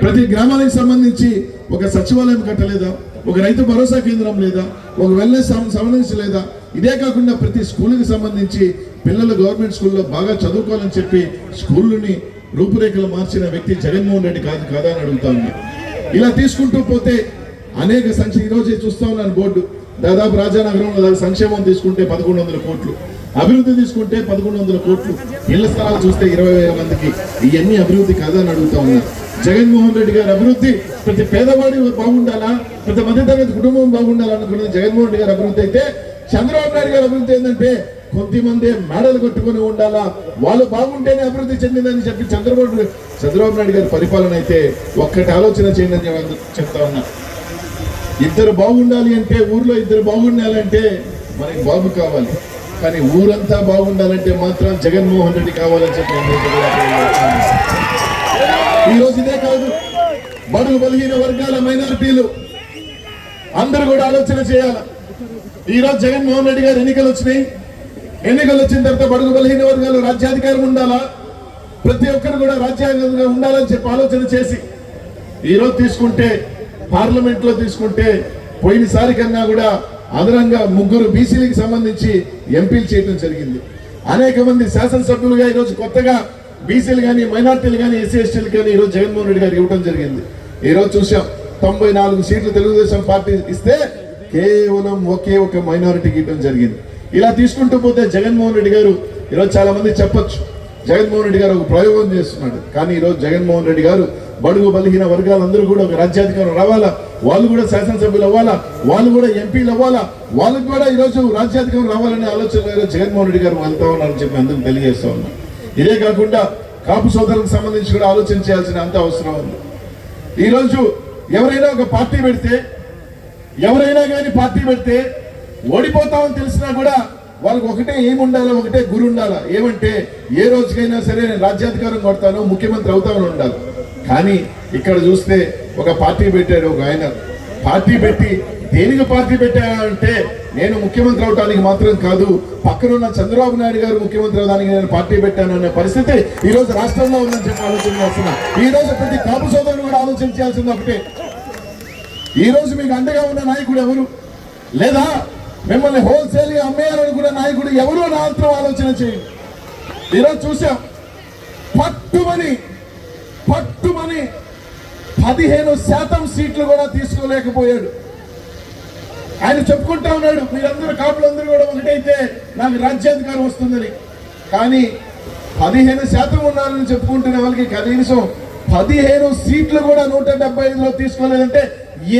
ప్రతి గ్రామానికి సంబంధించి ఒక సచివాలయం కట్టలేదా, ఒక రైతు భరోసా కేంద్రం లేదా, ఒక వెల్నెస్ సంబంధించలేదా? ఇదే కాకుండా ప్రతి స్కూల్కి సంబంధించి పిల్లలు గవర్నమెంట్ స్కూల్లో బాగా చదువుకోవాలని చెప్పి స్కూళ్ళని రూపురేఖలు మార్చిన వ్యక్తి జగన్మోహన్ రెడ్డి కాదా అని అడుగుతా ఉన్నా. ఇలా తీసుకుంటూ పోతే అనేక ఈరోజే చూస్తా ఉన్నాను బోర్డు, దాదాపు రాజానగరంలో సంక్షేమం తీసుకుంటే 1100 కోట్లు, అభివృద్ధి తీసుకుంటే 1100 కోట్లు, ఇళ్ల స్థలాలు చూస్తే 20,000 మందికి. ఇవన్నీ అభివృద్ధి కాదా అని అడుగుతా ఉన్నారు. జగన్మోహన్ రెడ్డి గారి అభివృద్ధి ప్రతి పేదవాడి బాగుండాలా, ప్రతి మధ్యతరగతి కుటుంబం బాగుండాలనుకున్నది జగన్మోహన్ రెడ్డి గారి అభివృద్ధి అయితే, చంద్రబాబు నాయుడు గారి అభివృద్ధి ఏంటంటే కొద్దిమంది మేడలు కట్టుకుని ఉండాలా, వాళ్ళు బాగుంటేనే అభివృద్ధి చెందిందని చెప్పి చంద్రబాబు నాయుడు గారి పరిపాలన అయితే ఒక్కటి ఆలోచన చేయండి అని చెప్తా ఉన్నా. ఇద్దరు బాగుండాలి అంటే, ఊర్లో ఇద్దరు బాగుండాలంటే మనకి బాబు కావాలి, కానీ ఊరంతా బాగుండాలంటే మాత్రం జగన్మోహన్ రెడ్డి కావాలని చెప్పి ఈరోజు ఇదే కాదు, బడుగు బలహీన వర్గాల మైనారిటీలు అందరూ కూడా ఆలోచన చేయాలి. ఈరోజు జగన్మోహన్ రెడ్డి గారు ఎన్నికలు వచ్చినాయి, ఎన్నికలు వచ్చిన తర్వాత బడుగు బలహీన వర్గాలు రాజ్యాధికారం ఉండాలా, ప్రతి ఒక్కరు కూడా రాజ్యాంగంగా ఉండాలని చెప్పి ఆలోచన చేసి ఈరోజు తీసుకుంటే, పార్లమెంట్ లో తీసుకుంటే పోయినసారి కన్నా కూడా అదనంగా 3 బీసీలకు సంబంధించి ఎంపీలు చేయడం జరిగింది. అనేక మంది శాసనసభ్యులుగా ఈరోజు కొత్తగా బీసీలు కానీ, మైనార్టీలు కానీ, ఎస్సీ ఎస్టీలు కానీ ఈరోజు జగన్మోహన్ రెడ్డి గారికి ఇవ్వడం జరిగింది. ఈరోజు చూసాం 94 సీట్లు తెలుగుదేశం పార్టీ ఇస్తే కేవలం ఒకే ఒక మైనారిటీకి ఇవ్వడం జరిగింది. ఇలా తీసుకుంటూ పోతే జగన్మోహన్ రెడ్డి గారు ఈరోజు చాలా మంది చెప్పొచ్చు, జగన్మోహన్ రెడ్డి గారు ఒక ప్రయోగం చేస్తున్నాడు. కానీ ఈరోజు జగన్మోహన్ రెడ్డి గారు బడుగు బలహీన వర్గాలందరూ కూడా ఒక రాజ్యాధికారం రావాలా, వాళ్ళు కూడా శాసనసభ్యులు అవ్వాలా, వాళ్ళు కూడా ఎంపీలు అవ్వాలా, వాళ్ళకు కూడా ఈరోజు రాజ్యాధికారం రావాలనే ఆలోచన జగన్మోహన్ రెడ్డి గారు వెళ్తా ఉన్నారని చెప్పి అందరూ తెలియజేస్తా ఉన్నాం. ఇదే కాకుండా కాపు సోదరులకు సంబంధించి కూడా ఆలోచన చేయాల్సిన అంత అవసరం ఉంది. ఈరోజు ఎవరైనా ఒక పార్టీ పెడితే, ఎవరైనా కానీ పార్టీ పెడితే ఓడిపోతామని తెలిసినా కూడా వాళ్ళకి ఒకటే ఏముండాలా, ఒకటే గురి ఉండాలా, ఏమంటే ఏ రోజుకైనా సరే నేను రాజ్యాధికారం కొడతాను, ముఖ్యమంత్రి అవుతామని ఉండాలి. కానీ ఇక్కడ చూస్తే ఒక పార్టీ పెట్టాడు ఒక ఆయన, పార్టీ పెట్టి దేనికి పార్టీ పెట్టాడంటే నేను ముఖ్యమంత్రి అవడానికి మాత్రం కాదు, పక్కనున్న చంద్రబాబు నాయుడు గారు ముఖ్యమంత్రి అవడానికి నేను పార్టీ పెట్టాను అనే పరిస్థితి ఈ రోజు రాష్ట్రంలో ఉందని చెప్పి ఆలోచన చేస్తున్నా. ఈ రోజు ప్రతి కాపు సోదరులు కూడా ఆలోచన చేయాల్సింది ఒకటే, ఈ రోజు మీకు అండగా ఉన్న నాయకుడు ఎవరు, లేదా మిమ్మల్ని హోల్సేల్ గా అమ్మేయాలనుకున్న నాయకుడు ఎవరు అని మాత్రం ఆలోచన చేయండి. ఈరోజు చూసాం పట్టుమని 15% సీట్లు కూడా తీసుకోలేకపోయాడు. ఆయన చెప్పుకుంటా ఉన్నాడు మీరందరూ కాపులందరూ కూడా ఒకటైతే నాకు రాజ్యాధికారం వస్తుందని. కానీ 15% ఉన్నారని చెప్పుకుంటున్న వాళ్ళకి కనీసం 15 సీట్లు కూడా 175లో తీసుకోలేదంటే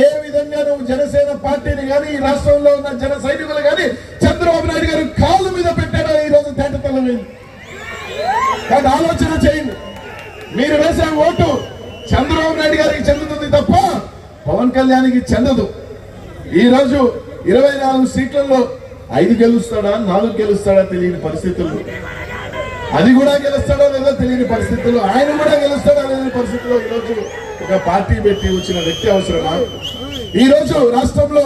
ఏ విధంగా నువ్వు జనసేన పార్టీని కానీ, ఈ రాష్ట్రంలో ఉన్న జన సైనికులు కానీ చంద్రబాబు నాయుడు గారు కాళ్ళ మీద పెట్టాడో ఈ రోజు తేటతెల్లమైంది. కానీ ఆలోచన చేయండి, మీరు వేసే ఓటు చంద్రబాబు నాయుడు గారికి చెందుతుంది తప్ప పవన్ కళ్యాణ్కి చెందదు. ఈ రోజు 24 సీట్లలో 5 గెలుస్తాడా, 4 గెలుస్తాడా తెలియని పరిస్థితుల్లో, అది కూడా గెలుస్తాడో లేదో తెలియని పరిస్థితుల్లో, ఆయన కూడా గెలుస్తాడో లేని పరిస్థితుల్లో ఈరోజు ఒక పార్టీ పెట్టి వచ్చిన వ్యక్తి అవసరమా? ఈ రోజు రాష్ట్రంలో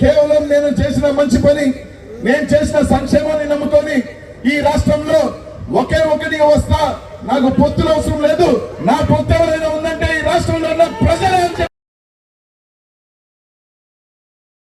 కేవలం నేను చేసిన మంచి పని, నేను చేసిన సంక్షేమాన్ని నమ్ముకొని ఈ రాష్ట్రంలో ఒకే ఒకటిగా వస్తా, నాకు పొత్తులు అవసరం లేదు, నా పొత్తు ఎవరైనా ఉందంటే ఈ రాష్ట్రంలో ఉన్న ప్రజలే